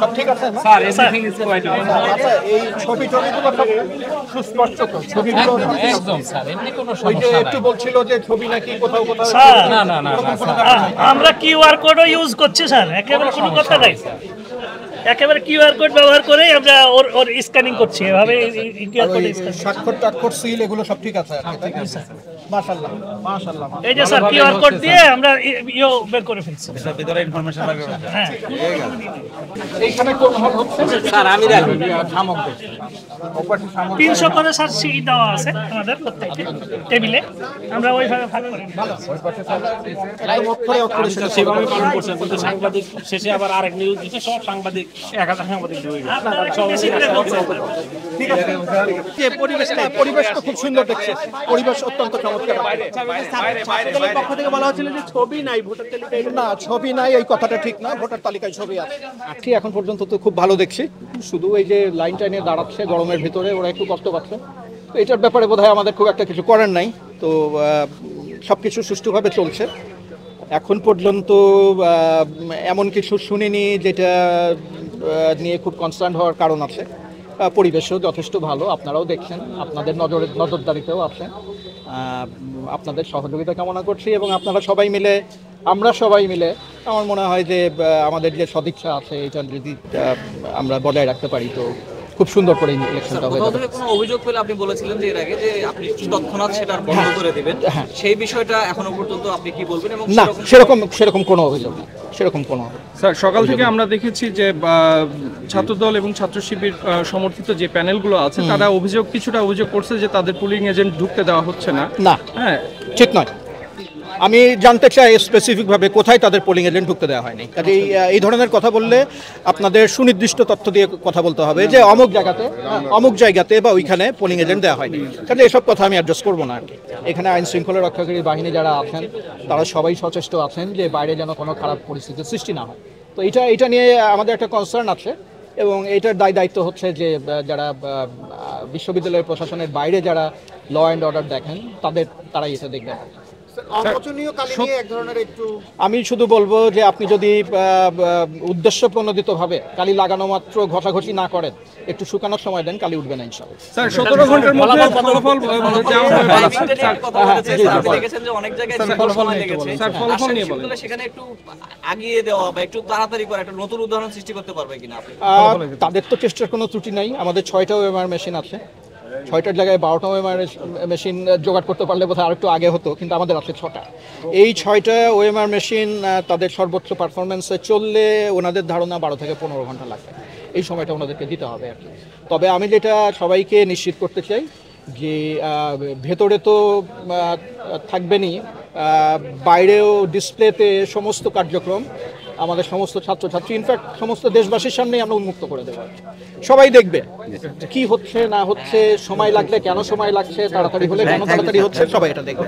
সব ঠিক আছে না? স্যার এভরিথিং ইজ কোয়াইট আচ্ছা, এই ছবিগুলো সব সুস্পষ্ট তো? ছবিগুলো একদম স্যার, এমনি কোনো ওই যে সমস্যা একটু নাই। বলছিল যে ছবি নাকি কোথাও কোথাও স্যার, না না না না স্যার, আমরা কিউআর কোডও ইউজ করছি স্যার, একেবারে কোনো কথা নাই স্যার। একেবারে কিউআর কোড ব্যবহার করে আমরা ওর স্ক্যানিং করছি, এভাবে কিউআর কোড স্ক্যান। স্বাক্ষর টাক্ষর সিল এগুলো সব ঠিক আছে আর কি, তাই না? মাশাআল্লাহ মাশাআল্লাহ। এই যে স্যার কিউআর কোড দিয়ে আমরা বের করে ফেলছি। ভিতরে ইনফরমেশন লাগবে। হ্যাঁ, এইখানে কোন হল হচ্ছে? স্যার আমি রাখি। 300 করে স্যার সিট দেওয়া আছে আমাদের প্রত্যেকটি টেবিলে, আমরা ওইভাবে ভাগ করে নিই। একদম অক্ষরে অক্ষরে সেটা সেভাবে পালন করছেন, কিন্তু সাংবাদিক শেষে আবার আরেক নিউজ দিচ্ছে, সব সাংবাদিক 1000 সাংবাদিক ঢুকে গেছে। যে পরিবেশ তো খুব সুন্দর দেখছে, পরিবেশ অত্যন্ত চমৎকার। পক্ষ থেকে বলা হচ্ছিল যে ছবি নাই ভোটার তালিকায়। না, ছবি নাই এই কথাটা ঠিক না, ভোটার তালিকায় ছবি আছে। ঠিক এখন পর্যন্ত তো খুব ভালো দেখছি, শুধু এই যে লাইন টাইনে দাঁড়াচ্ছে গরমের ভিতরে, ওরা একটু কষ্ট পাচ্ছে। তো এটার ব্যাপারে বোধহয় আমাদের খুব একটা কিছু করার নাই। তো সব কিছু সুষ্ঠুভাবে চলছে। এখন পর্যন্ত এমন কিছু শুনিনি যেটা নিয়ে খুব কনসার্ন হওয়ার কারণ আছে। পরিবেশও যথেষ্ট ভালো, আপনারাও দেখছেন, আপনাদের নজরদারিতেও আছে। আপনাদের সহযোগিতা কামনা করছি এবং আপনারা সবাই মিলে, আমরা সবাই মিলে, আমার মনে হয় যে আমাদের যে সদিচ্ছা আছে এটা যদি আমরা বজায় রাখতে পারি তো খুব সুন্দর করে ইলেকশনটা হয়ে যাবে। কোনো অভিযোগ পেলে আপনি বলেছিলেন যে এর আগে যে আপনি তৎক্ষণাৎ সেটা বন্ধ করে দিবেন, সেই বিষয়টা এখনো পর্যন্ত আপনি কি বলবেন? এবং না, সেরকম কোনো অভিযোগ নেই, সেরকম কোনো। স্যার সকাল থেকে আমরা দেখেছি যে ছাত্রদল এবং ছাত্র শিবির সমর্থিত যে প্যানেলগুলো আছে তারা কিছুটা অভিযোগ করছে যে তাদের পুলিং এজেন্ট ঢুকতে দেওয়া হচ্ছে না। না, হ্যাঁ, ঠিক নয়। আমি জানতে চাই স্পেসিফিকভাবে কোথায় তাদের পোলিং এজেন্ট ঢুকতে দেওয়া হয়নি। কাজে এই ধরনের কথা বললে আপনাদের সুনির্দিষ্ট তথ্য দিয়ে কথা বলতে হবে যে অমুক জায়গাতে বা ওইখানে পোলিং এজেন্ট দেওয়া হয়নি। কাজে এসব কথা আমি অ্যাডজাস্ট করবো না আর কি। এখানে আইন শৃঙ্খলা রক্ষাকারী বাহিনী যারা আছেন তারা সবাই সচেষ্ট আছেন যে বাইরে যেন কোনো খারাপ পরিস্থিতির সৃষ্টি না হয়। তো এটা নিয়ে আমাদের একটা কনসার্ন আছে এবং এটার দায়িত্ব হচ্ছে যে যারা বিশ্ববিদ্যালয়ের প্রশাসনের বাইরে যারা ল অ্যান্ড অর্ডার দেখেন তারাই এটা দেখবেন। আমি শুধু বলবো যে আপনি যদি উদ্দেশ্য প্রণোদিতভাবে কালি লাগানো মাত্র ঘষাঘষি না করেন, একটু শুকানোর সময় দেন, কালি উঠবে না ইনশাআল্লাহ। স্যার 17 ঘন্টার মধ্যে ফলাফল দেখেছেন যে অনেক জায়গায় সময় লেগেছে, সেখানে একটু আগিয়ে দেওয়া বা একটু তাড়াতাড়ি করে একটা নতুন উদাহরণ সৃষ্টি করতে পারবে কিনা আপনি? তাদের তো চেষ্টার কোনো ত্রুটি নাই। আমাদের 6টা ওএমআর মেশিন আছে, 6টার জায়গায় 12টা ওএমআর মেশিন জোগাড় করতে পারলে বোধহয় আরেকটু আগে হতো, কিন্তু আমাদের আছে 6টা। এই 6টা ওএমআর মেশিন তাদের সর্বোচ্চ পারফরমেন্সে চললে ওনাদের ধারণা 12 থেকে 15 ঘন্টা লাগবে। এই সময়টা ওনাদেরকে দিতে হবে আর কি। তবে আমি যেটা সবাইকে নিশ্চিত করতে চাই যে ভেতরে তো থাকবেনই, বাইরেও ডিসপ্লেতে সমস্ত কার্যক্রম আমাদের সমস্ত ছাত্রছাত্রী, ইনফ্যাক্ট সমস্ত দেশবাসীর সামনেই আমরা উন্মুক্ত করে দেবো। সবাই দেখবে কি হচ্ছে না হচ্ছে, সময় লাগলে কেন সময় লাগছে, তাড়াতাড়ি হলে কেন তাড়াতাড়ি হচ্ছে, সবাই এটা দেখবে।